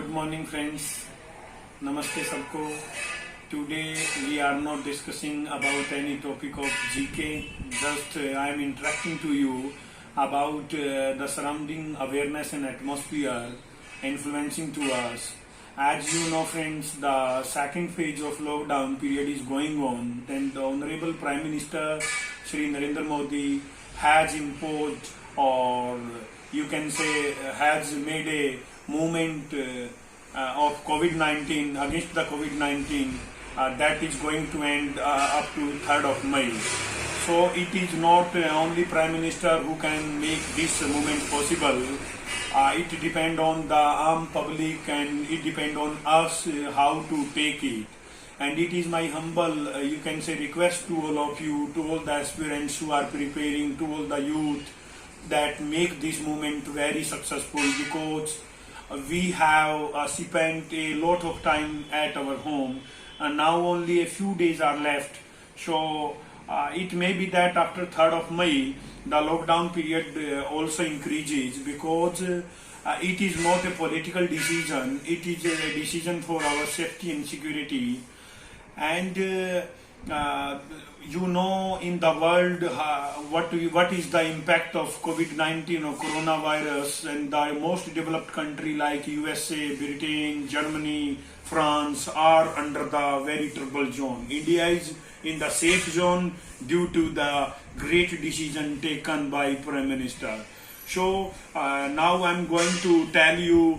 Good morning, friends. Namaste sabko. Today we are not discussing about any topic of GK. Just I am interacting to you about the surrounding awareness and atmosphere influencing to us. As you know, friends, the second phase of lockdown period is going on, and the Honorable Prime Minister Shri Narendra Modi has imposed, or you can say, has made a movement of COVID-19 against the COVID-19 that is going to end up to 3rd of May. So it is not only Prime Minister who can make this movement possible. It depends on the armed public, and it depends on us how to take it. And it is my humble, you can say, request to all of you, to all the aspirants who are preparing, to all the youth, that make this movement very successful, because we have spent a lot of time at our home, and now only a few days are left. So it may be that after 3rd of May the lockdown period also increases, because it is not a political decision, it is a decision for our safety and security. And you know, in the world, what is the impact of COVID-19 or coronavirus, and the most developed country like USA, Britain, Germany, France are under the very troubled zone. India is in the safe zone due to the great decision taken by Prime Minister. So now I'm going to tell you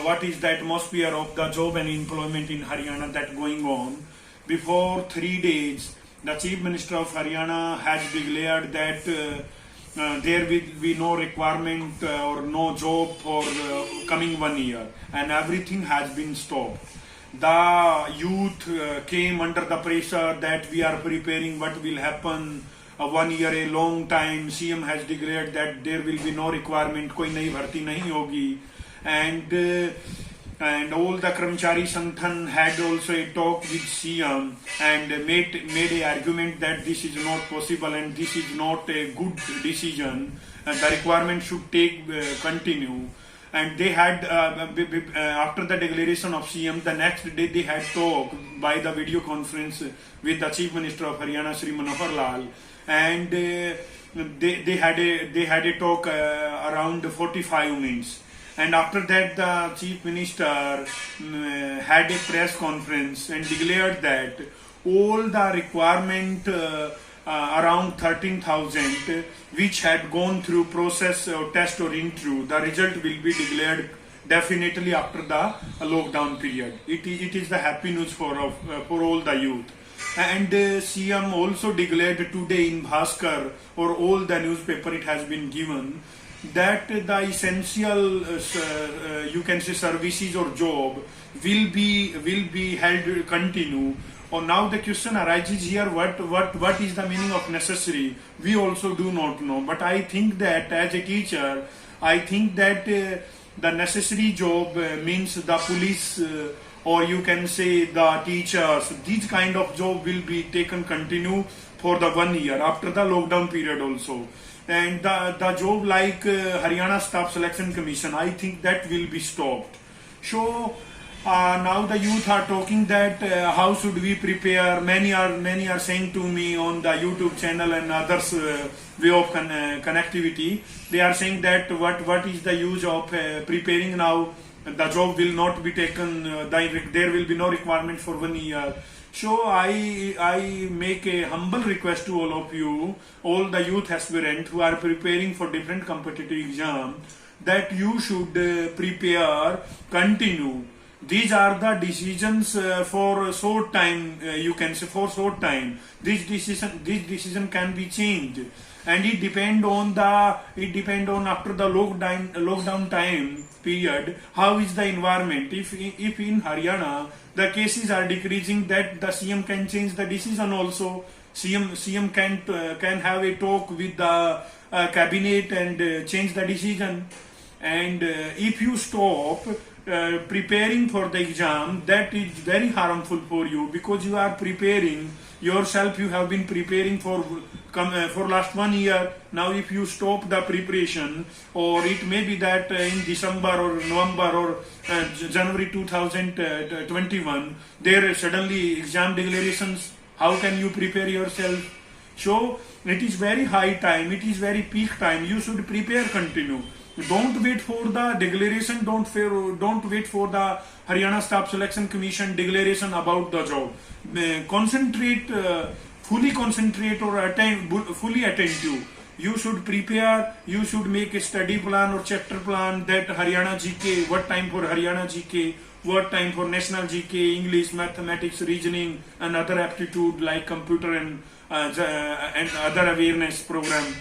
what is the atmosphere of the job and employment in Haryana that going on. Before 3 days, the Chief Minister of Haryana has declared that there will be no requirement or no job for coming 1 year, and everything has been stopped. The youth came under the pressure that we are preparing what will happen 1 year, a long time. CM has declared that there will be no requirement, koi nayi bharti nahi hogi, and all the Karmachari Sanghathan had also a talk with CM and made a argument that this is not possible and this is not a good decision, the requirement should continue. And they had after the declaration of CM, the next day they had talk by the video conference with the Chief Minister of Haryana, Shri Manohar Lal, and they had a talk around 45 minutes. And after that, the Chief Minister had a press conference and declared that all the requirement around 13,000 which had gone through process or test or interview, the result will be declared definitely after the lockdown period. It is the happy news for all the youth. And CM also declared today in Bhaskar, or all the newspaper it has been given, that the essential you can say services or job will be held continue. Or now the question arises here, what is the meaning of necessary? We also do not know, but I think that as a teacher, I think that the necessary job means the police, or you can say the teachers. These kind of job will be taken continue for the 1 year after the lockdown period also. And the job like Haryana Staff Selection Commission, I think that will be stopped. So now the youth are talking that how should we prepare. Many are saying to me on the YouTube channel and others way of connectivity. They are saying that what is the use of preparing now? The job will not be taken. There will be no requirement for 1 year. So I make a humble request to all of you, all the youth aspirants who are preparing for different competitive exam, that you should prepare, continue. These are the decisions for short time, you can say for short time. This decision can be changed, and it depend on after the lockdown time period, how is the environment. If in Haryana the cases are decreasing, that the CM can change the decision also. CM can have a talk with the cabinet and change the decision. And if you stop, preparing for the exam, that is very harmful for you, because you are preparing yourself. You have been preparing for last 1 year. Now if you stop the preparation, or it may be that in December or November or January 2021 there suddenly exam declarations, how can you prepare yourself? So it is very high time, it is very peak time. You should prepare, continue. Don't wait for the declaration, don't wait for the Haryana Staff Selection Commission declaration about the job. Concentrate, fully concentrate, or fully attentive. You should prepare, you should make a study plan or chapter plan, that Haryana GK, what time for Haryana GK, what time for national GK, English, mathematics, reasoning, and other aptitude like computer and other awareness program.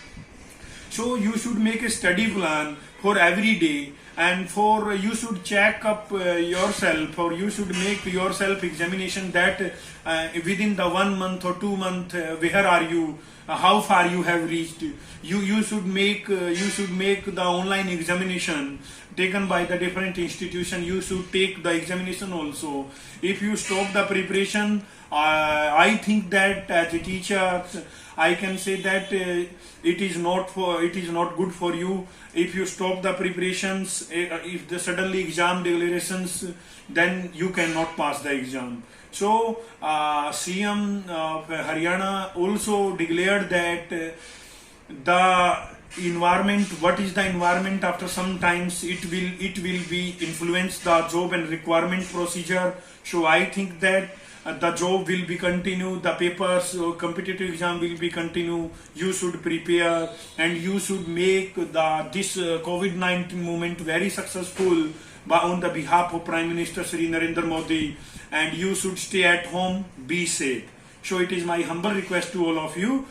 So you should make a study plan for every day, and for you should check up yourself, or you should make yourself examination that within the 1 month or 2 month, where are you, how far you have reached. You should make the online examination taken by the different institution. You should take the examination also. If you stop the preparation, I think that as a teacher I can say that it is not good for you. If you stop the preparations, if the suddenly exam declarations, then you cannot pass the exam. So CM of Haryana also declared that the environment, what is the environment, after some times it will be influence the job and requirement procedure. So I think that the job will be continue, the papers or competitive exam will be continue. You should prepare, and you should make this COVID-19 movement very successful on the behalf of Prime Minister Shri Narendra Modi. And you should stay at home, be safe. So it is my humble request to all of you,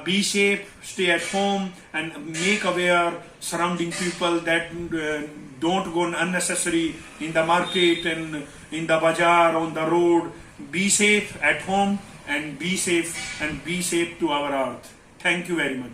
be safe, stay at home, and make aware surrounding people that don't go unnecessary in the market and in the bazaar, on the road. Be safe at home, and be safe to our earth. Thank you very much.